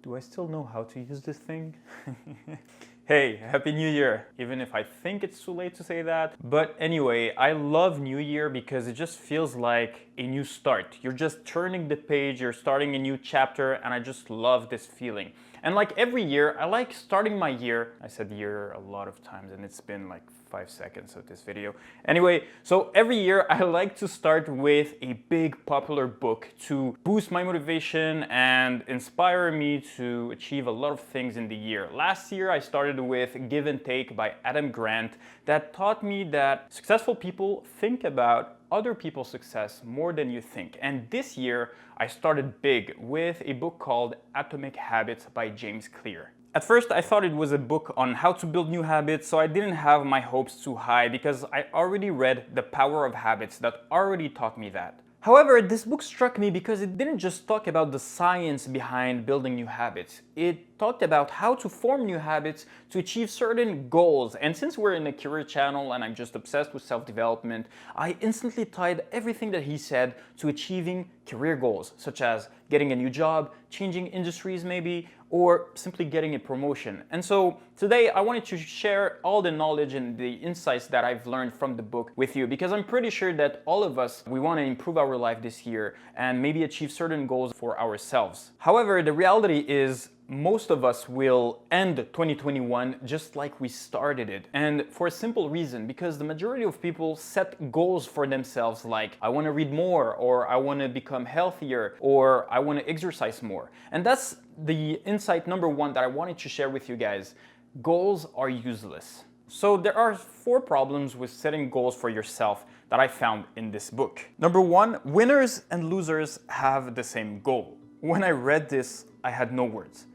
Do I still know how to use this thing? Hey, Happy New Year! Even if I think it's too late to say that. But anyway, I love New Year because it just feels like a new start. You're just turning the page, you're starting a new chapter, and I just love this feeling. And like every year, I like starting my year. I said year a lot of times and it's been like 5 seconds of this video. Anyway, so every year I like to start with a big popular book to boost my motivation and inspire me to achieve a lot of things in the year. Last year I started with Give and Take by Adam Grant that taught me that successful people think about other people's success more than you think. And this year I started big with a book called Atomic Habits by James Clear. At first I thought it was a book on how to build new habits, so I didn't have my hopes too high because I already read The Power of Habits that already taught me that. However, this book struck me because it didn't just talk about the science behind building new habits. It talked about how to form new habits to achieve certain goals. And since we're in a career channel and I'm just obsessed with self-development, I instantly tied everything that he said to achieving career goals, such as getting a new job, changing industries maybe, or simply getting a promotion. And so today I wanted to share all the knowledge and the insights that I've learned from the book with you, because I'm pretty sure that all of us, we want to improve our life this year and maybe achieve certain goals for ourselves. However, the reality is most of us will end 2021 just like we started it. And for a simple reason, because the majority of people set goals for themselves like, I want to read more, or I want to become healthier, or I want to exercise more. And that's the insight number one that I wanted to share with you guys. Goals are useless. So there are 4 problems with setting goals for yourself that I found in this book. Number 1, winners and losers have the same goal. When I read this, I had no words.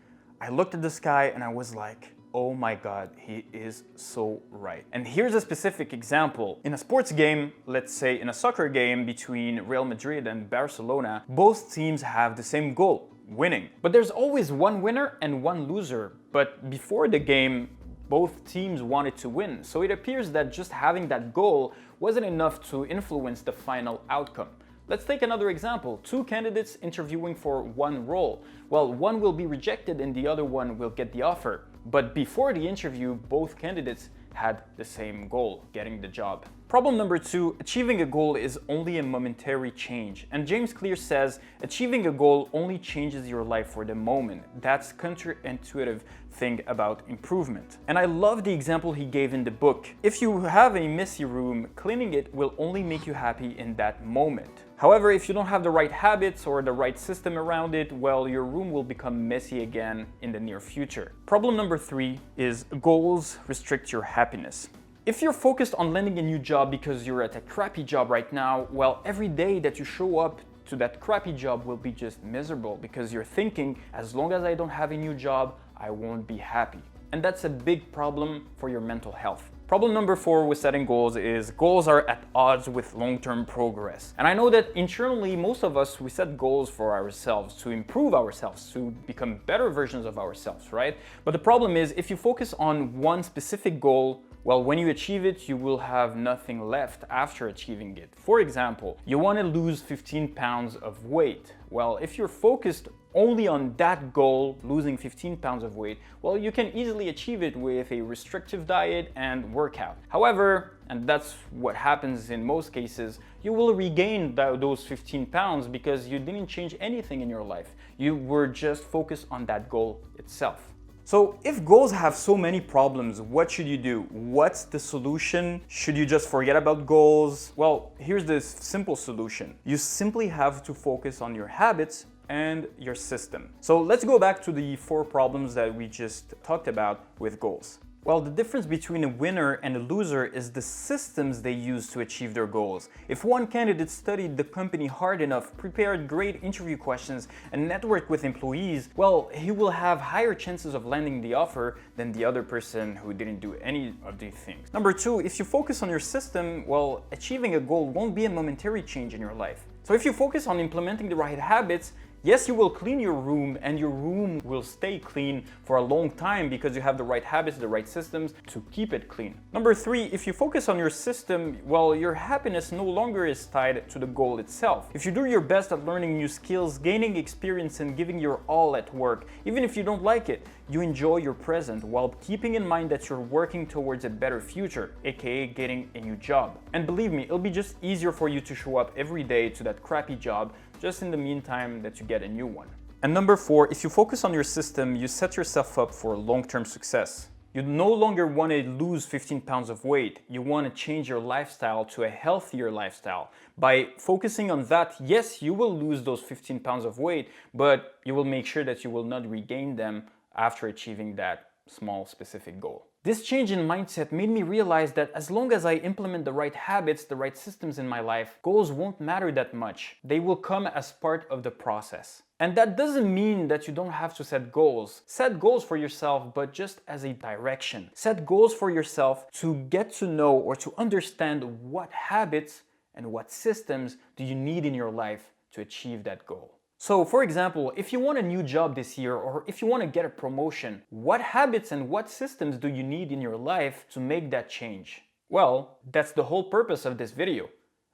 I looked at the sky and I was like, oh my God, he is so right. And here's a specific example. In a sports game, let's say in a soccer game between Real Madrid and Barcelona, both teams have the same goal, winning. But there's always one winner and one loser. But before the game, both teams wanted to win. So it appears that just having that goal wasn't enough to influence the final outcome. Let's take another example. 2 candidates interviewing for one role. Well, one will be rejected and the other one will get the offer. But before the interview, both candidates had the same goal, getting the job. Problem number 2, achieving a goal is only a momentary change. And James Clear says, achieving a goal only changes your life for the moment. That's counterintuitive thing about improvement. And I love the example he gave in the book. If you have a messy room, cleaning it will only make you happy in that moment. However, if you don't have the right habits or the right system around it, well, your room will become messy again in the near future. Problem number 3 is goals restrict your happiness. If you're focused on landing a new job because you're at a crappy job right now, well, every day that you show up to that crappy job will be just miserable because you're thinking, as long as I don't have a new job, I won't be happy. And that's a big problem for your mental health. Problem number 4 with setting goals is goals are at odds with long-term progress. And I know that internally, most of us, we set goals for ourselves, to improve ourselves, to become better versions of ourselves, right? But the problem is, if you focus on one specific goal, well, when you achieve it, you will have nothing left after achieving it. For example, you want to lose 15 pounds of weight. Well, if you're focused only on that goal, losing 15 pounds of weight, well, you can easily achieve it with a restrictive diet and workout. However, and that's what happens in most cases, you will regain those 15 pounds because you didn't change anything in your life. You were just focused on that goal itself. So if goals have so many problems, what should you do? What's the solution? Should you just forget about goals? Well, here's this simple solution. You simply have to focus on your habits and your system. So let's go back to the 4 problems that we just talked about with goals. Well, the difference between a winner and a loser is the systems they use to achieve their goals. If one candidate studied the company hard enough, prepared great interview questions, and networked with employees, well, he will have higher chances of landing the offer than the other person who didn't do any of these things. Number 2, if you focus on your system, well, achieving a goal won't be a momentary change in your life. So if you focus on implementing the right habits, Yes, you will clean your room and your room will stay clean for a long time because you have the right habits, the right systems to keep it clean. Number 3, if you focus on your system, well, your happiness no longer is tied to the goal itself. If you do your best at learning new skills, gaining experience and giving your all at work, even if you don't like it, you enjoy your present while keeping in mind that you're working towards a better future, aka getting a new job. And believe me, it'll be just easier for you to show up every day to that crappy job, just in the meantime that you get a new one. And number 4, if you focus on your system, you set yourself up for long-term success. You no longer want to lose 15 pounds of weight. You want to change your lifestyle to a healthier lifestyle. By focusing on that, yes, you will lose those 15 pounds of weight, but you will make sure that you will not regain them after achieving that small specific goal. This change in mindset made me realize that as long as I implement the right habits, the right systems in my life, goals won't matter that much. They will come as part of the process. And that doesn't mean that you don't have to set goals. Set goals for yourself, but just as a direction. Set goals for yourself to get to know or to understand what habits and what systems do you need in your life to achieve that goal. So, for example, if you want a new job this year or if you want to get a promotion, what habits and what systems do you need in your life to make that change? Well, that's the whole purpose of this video.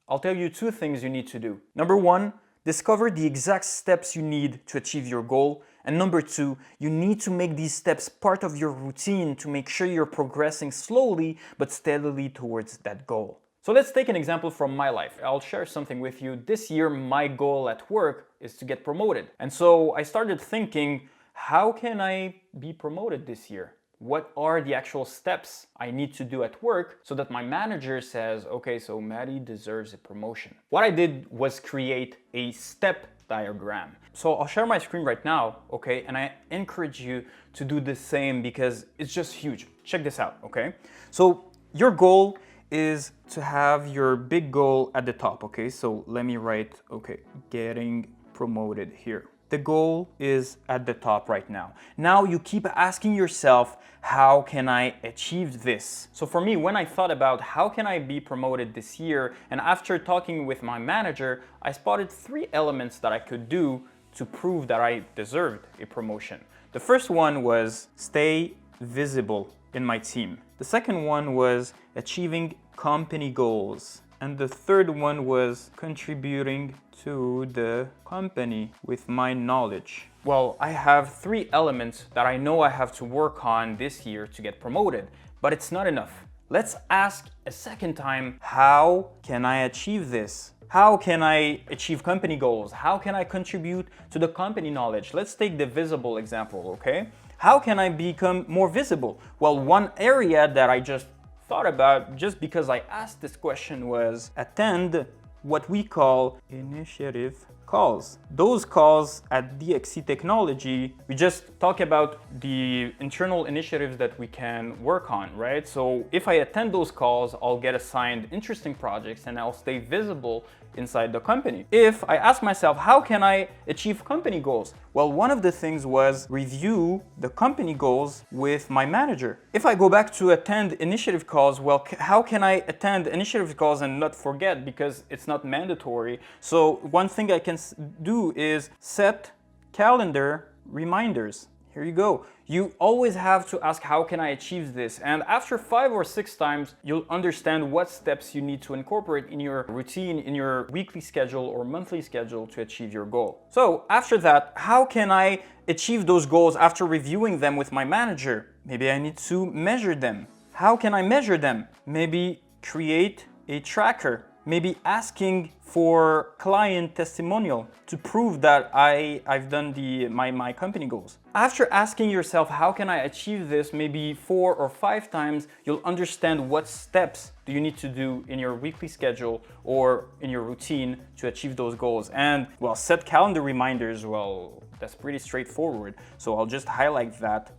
I'll tell you 2 things you need to do. Number 1, discover the exact steps you need to achieve your goal. And number 2, you need to make these steps part of your routine to make sure you're progressing slowly but steadily towards that goal. So let's take an example from my life. I'll share something with you. This year, my goal at work is to get promoted. And so I started thinking, how can I be promoted this year? What are the actual steps I need to do at work so that my manager says, okay, so Maddie deserves a promotion? What I did was create a step diagram. So I'll share my screen right now, okay? And I encourage you to do the same because it's just huge. Check this out, okay? So your goal is to have your big goal at the top, okay? So let me write, okay, getting promoted here. The goal is at the top right now. Now you keep asking yourself, how can I achieve this? So for me, when I thought about how can I be promoted this year, and after talking with my manager, I spotted 3 elements that I could do to prove that I deserved a promotion. The first one was stay visible in my team. The second one was achieving company goals. And the third one was contributing to the company with my knowledge. Well, I have 3 elements that I know I have to work on this year to get promoted, but it's not enough. Let's ask a second time, how can I achieve this? How can I achieve company goals? How can I contribute to the company knowledge? Let's take the visible example, okay? How can I become more visible? Well, one area that I just thought about just because I asked this question was attend what we call initiative calls. Those calls at DXC Technology, we just talk about the internal initiatives that we can work on, right? So if I attend those calls, I'll get assigned interesting projects and I'll stay visible inside the company. If I ask myself, how can I achieve company goals? Well, one of the things was review the company goals with my manager. If I go back to attend initiative calls, well, how can I attend initiative calls and not forget because it's not mandatory? So one thing I can do is set calendar reminders. Here you go. You always have to ask, how can I achieve this? And after 5 or 6 times, you'll understand what steps you need to incorporate in your routine, in your weekly schedule or monthly schedule to achieve your goal. So after that, how can I achieve those goals after reviewing them with my manager? Maybe I need to measure them. How can I measure them? Maybe create a tracker. Maybe asking for client testimonial to prove that I've done my company goals. After asking yourself, how can I achieve this, maybe 4 or 5 times, you'll understand what steps do you need to do in your weekly schedule or in your routine to achieve those goals. And well, set calendar reminders, well, that's pretty straightforward. So I'll just highlight that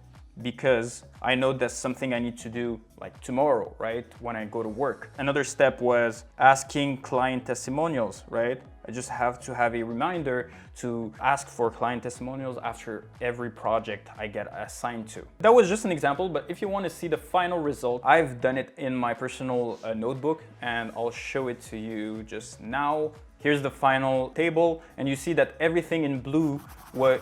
because I know that's something I need to do like tomorrow, right? When I go to work. Another step was asking client testimonials, right? I just have to have a reminder to ask for client testimonials after every project I get assigned to. That was just an example, but if you want to see the final result, I've done it in my personal notebook and I'll show it to you just now. Here's the final table, and you see that everything in blue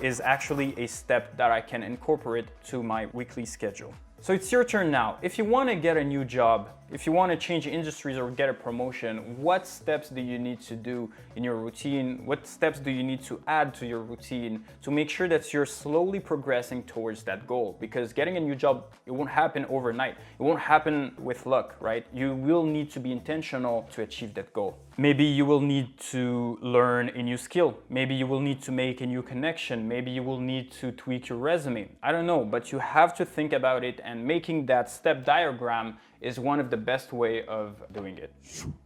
is actually a step that I can incorporate to my weekly schedule. So it's your turn now. If you want to get a new job, if you want to change industries or get a promotion, what steps do you need to do in your routine? What steps do you need to add to your routine to make sure that you're slowly progressing towards that goal? Because getting a new job, it won't happen overnight. It won't happen with luck, right? You will need to be intentional to achieve that goal. Maybe you will need to learn a new skill. Maybe you will need to make a new connection. Maybe you will need to tweak your resume. I don't know, but you have to think about it, and making that step diagram is one of the best way of doing it.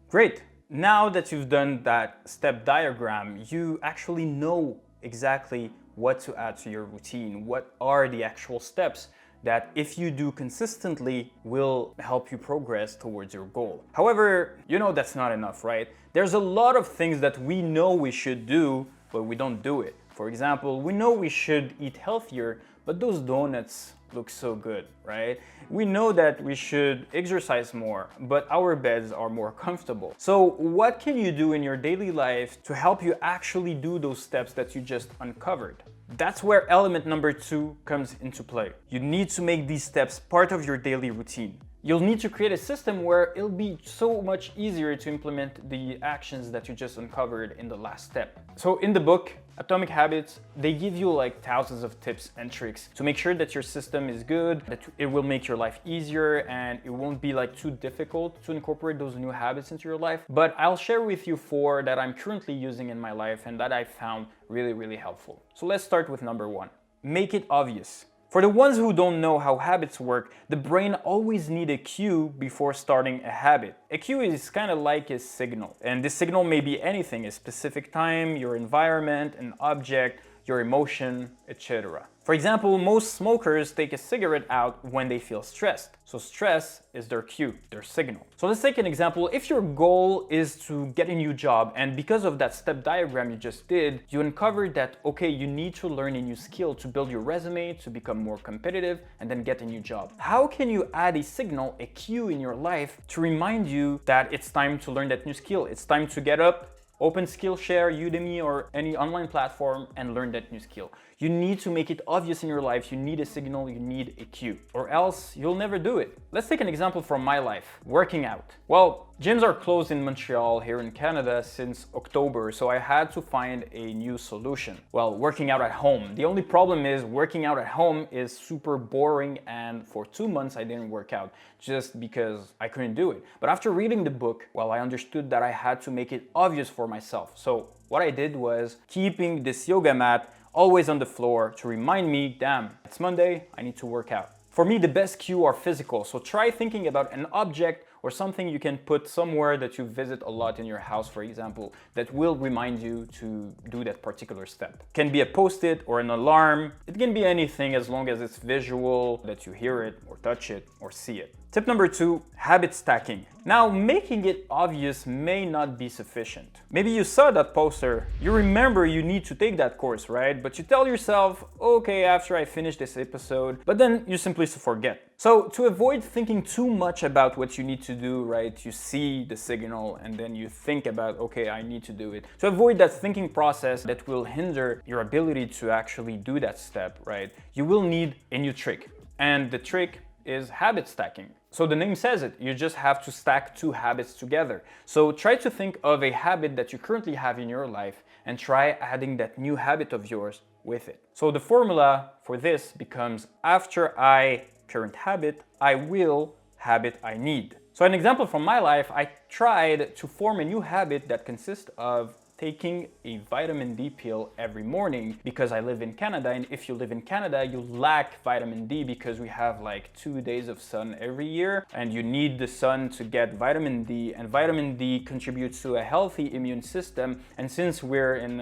Great. Now that you've done that step diagram, you actually know exactly what to add to your routine. What are the actual steps that, if you do consistently, will help you progress towards your goal. However, you know that's not enough, right? There's a lot of things that we know we should do, but we don't do it. For example, we know we should eat healthier, but those donuts look so good, right? We know that we should exercise more, but our beds are more comfortable. So what can you do in your daily life to help you actually do those steps that you just uncovered? That's where element number 2 comes into play. You need to make these steps part of your daily routine. You'll need to create a system where it'll be so much easier to implement the actions that you just uncovered in the last step. So in the book, Atomic Habits, they give you like thousands of tips and tricks to make sure that your system is good, that it will make your life easier, and it won't be like too difficult to incorporate those new habits into your life. But I'll share with you 4 that I'm currently using in my life and that I found really, really helpful. So let's start with number 1. Make it obvious. For the ones who don't know how habits work, the brain always needs a cue before starting a habit. A cue is kind of like a signal, and this signal may be anything: a specific time, your environment, an object, your emotion, etc. For example, most smokers take a cigarette out when they feel stressed. So stress is their cue, their signal. So let's take an example. If your goal is to get a new job, and because of that step diagram you just did, you uncovered that, okay, you need to learn a new skill to build your resume, to become more competitive, and then get a new job. How can you add a signal, a cue in your life to remind you that it's time to learn that new skill? It's time to get up, open Skillshare, Udemy, or any online platform and learn that new skill. You need to make it obvious in your life. You need a signal, you need a cue, or else you'll never do it. Let's take an example from my life, working out. Well, gyms are closed in Montreal here in Canada since October, so I had to find a new solution. Well, working out at home. The only problem is working out at home is super boring, and for 2 months I didn't work out just because I couldn't do it. But after reading the book, well, I understood that I had to make it obvious for myself. So what I did was keeping this yoga mat always on the floor to remind me, damn, it's Monday, I need to work out. For me, the best cue are physical, so try thinking about an object or something you can put somewhere that you visit a lot in your house, for example, that will remind you to do that particular step. It can be a post-it or an alarm. It can be anything as long as it's visual, that you hear it or touch it or see it. Tip number 2, habit stacking. Now, making it obvious may not be sufficient. Maybe you saw that poster, you remember you need to take that course, right? But you tell yourself, okay, after I finish this episode, but then you simply forget. So to avoid thinking too much about what you need to do, right? You see the signal and then you think about, okay, I need to do it. To avoid that thinking process that will hinder your ability to actually do that step, right? You will need a new trick. And the trick is habit stacking. So the name says it, you just have to stack 2 habits together. So try to think of a habit that you currently have in your life and try adding that new habit of yours with it. So the formula for this becomes after I current habit, I will habit I need. So an example from my life, I tried to form a new habit that consists of taking a vitamin D pill every morning because I live in Canada, and if you live in Canada, you lack vitamin D because we have like 2 days of sun every year, and you need the sun to get vitamin D, and vitamin D contributes to a healthy immune system. And since we're in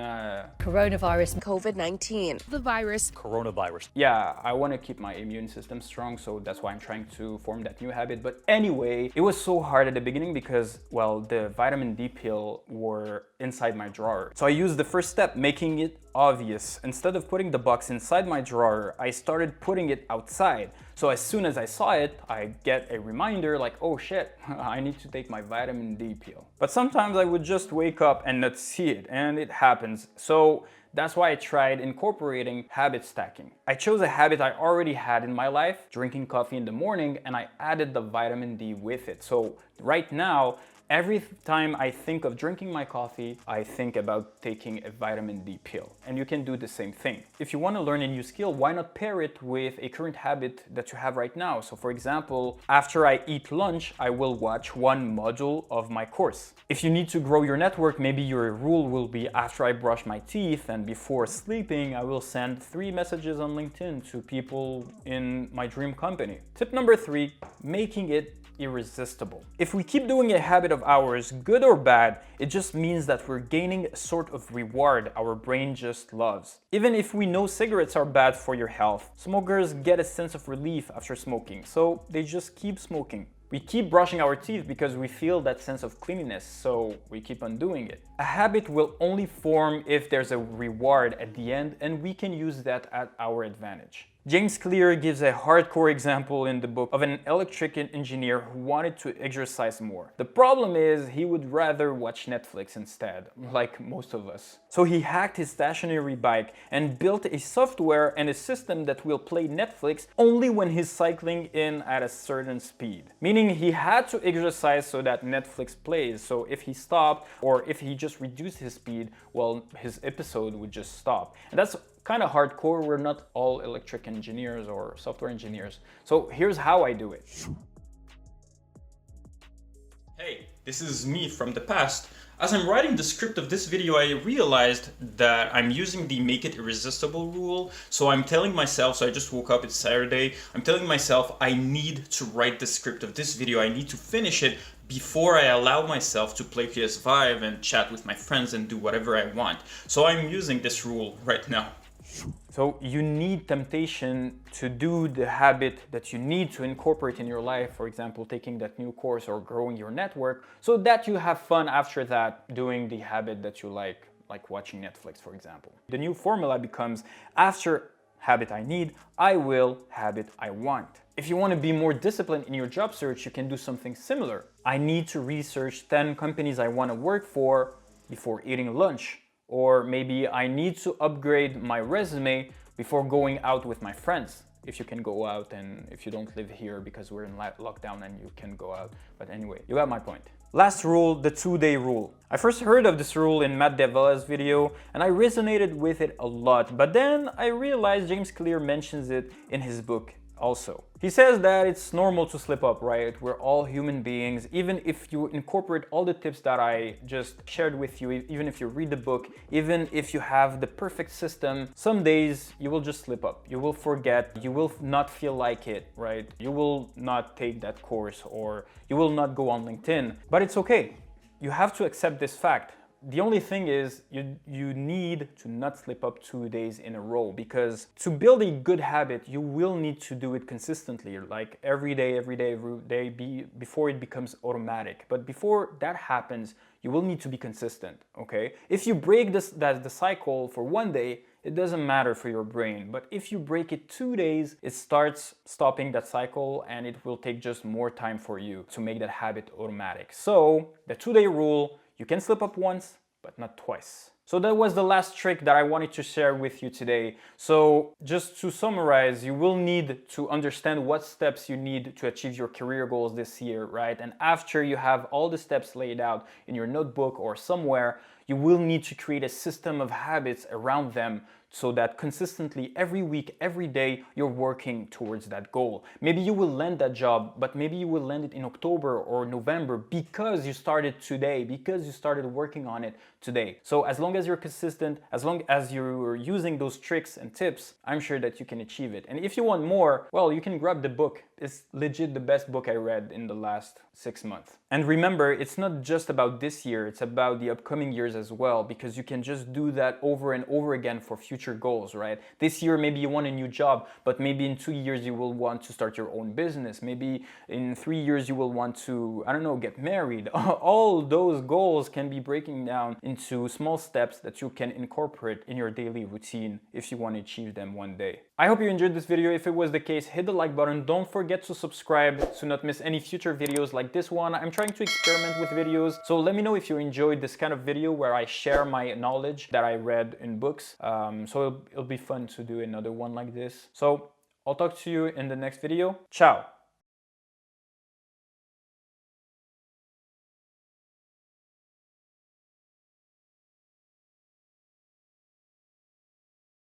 coronavirus, COVID-19, the virus, coronavirus. Yeah, I want to keep my immune system strong, so that's why I'm trying to form that new habit. But anyway, it was so hard at the beginning because, well, the vitamin D pill were inside my my drawer. So I used the first step, making it obvious. Instead of putting the box inside my drawer, I started putting it outside. So as soon as I saw it, I get a reminder like, oh shit, I need to take my vitamin D pill. But sometimes I would just wake up and not see it, and it happens. So that's why I tried incorporating habit stacking. I chose a habit I already had in my life, drinking coffee in the morning, and I added the vitamin D with it. So right now, every time I think of drinking my coffee, I think about taking a vitamin D pill. And you can do the same thing. If you want to learn a new skill, why not pair it with a current habit that you have right now? So for example, after I eat lunch, I will watch one module of my course. If you need to grow your network, maybe your rule will be after I brush my teeth and before sleeping, I will send 3 messages on LinkedIn to people in my dream company. Tip number 3, making it irresistible. If we keep doing a habit of ours, good or bad, it just means that we're gaining a sort of reward our brain just loves. Even if we know cigarettes are bad for your health, smokers get a sense of relief after smoking, so they just keep smoking. We keep brushing our teeth because we feel that sense of cleanliness, so we keep on doing it. A habit will only form if there's a reward at the end, and we can use that at our advantage. James Clear gives a hardcore example in the book of an electrical engineer who wanted to exercise more. The problem is he would rather watch Netflix instead, like most of us. So he hacked his stationary bike and built a software and a system that will play Netflix only when he's cycling in at a certain speed. Meaning he had to exercise so that Netflix plays, so if he stopped or if he just reduced his speed, well, his episode would just stop. And that's kind of hardcore. We're not all electric engineers or software engineers. So here's how I do it. Hey, this is me from the past. As I'm writing the script of this video, I realized that I'm using the make it irresistible rule. So I'm telling myself, so I just woke up, it's Saturday, I'm telling myself I need to write the script of this video, I need to finish it before I allow myself to play PS5 and chat with my friends and do whatever I want. So I'm using this rule right now. So you need temptation to do the habit that you need to incorporate in your life, for example, taking that new course or growing your network, so that you have fun after that doing the habit that you like watching Netflix, for example. The new formula becomes after habit I need, I will habit I want. If you want to be more disciplined in your job search, you can do something similar. I need to research 10 companies I want to work for before eating lunch. Or maybe I need to upgrade my resume before going out with my friends. If you can go out and if you don't live here because we're in lockdown and you can go out. But anyway, you got my point. Last rule, the 2-day rule. I first heard of this rule in Matt D'Avila's video and I resonated with it a lot. But then I realized James Clear mentions it in his book also. He says that it's normal to slip up, right? We're all human beings. Even if you incorporate all the tips that I just shared with you, even if you read the book, even if you have the perfect system, some days you will just slip up. You will forget, you will not feel like it, right? You will not take that course or you will not go on LinkedIn, but it's okay. You have to accept this fact. The only thing is you need to not slip up 2 days in a row, because to build a good habit, you will need to do it consistently, like every day, before it becomes automatic. But before that happens, you will need to be consistent, okay? If you break the cycle for 1 day, it doesn't matter for your brain. But if you break it 2 days, it starts stopping that cycle and it will take just more time for you to make that habit automatic. So the 2-day rule, you can slip up once, but not twice. So that was the last trick that I wanted to share with you today. So just to summarize, you will need to understand what steps you need to achieve your career goals this year, right? And after you have all the steps laid out in your notebook or somewhere, you will need to create a system of habits around them so that consistently every week, every day, you're working towards that goal. Maybe you will land that job, but maybe you will land it in October or November because you started today, because you started working on it today. So as long as you're consistent, as long as you're using those tricks and tips, I'm sure that you can achieve it. And if you want more, well, you can grab the book. It's legit the best book I read in the last 6 months. And remember, it's not just about this year, it's about the upcoming years as well, because you can just do that over and over again for future future goals, right? This year, maybe you want a new job, but maybe in 2 years, you will want to start your own business. Maybe in 3 years, you will want to, I don't know, get married. All those goals can be breaking down into small steps that you can incorporate in your daily routine if you want to achieve them one day. I hope you enjoyed this video. If it was the case, hit the like button. Don't forget to subscribe to not miss any future videos like this one. I'm trying to experiment with videos, so let me know if you enjoyed this kind of video where I share my knowledge that I read in books. So it'll be fun to do another one like this. So I'll talk to you in the next video. Ciao!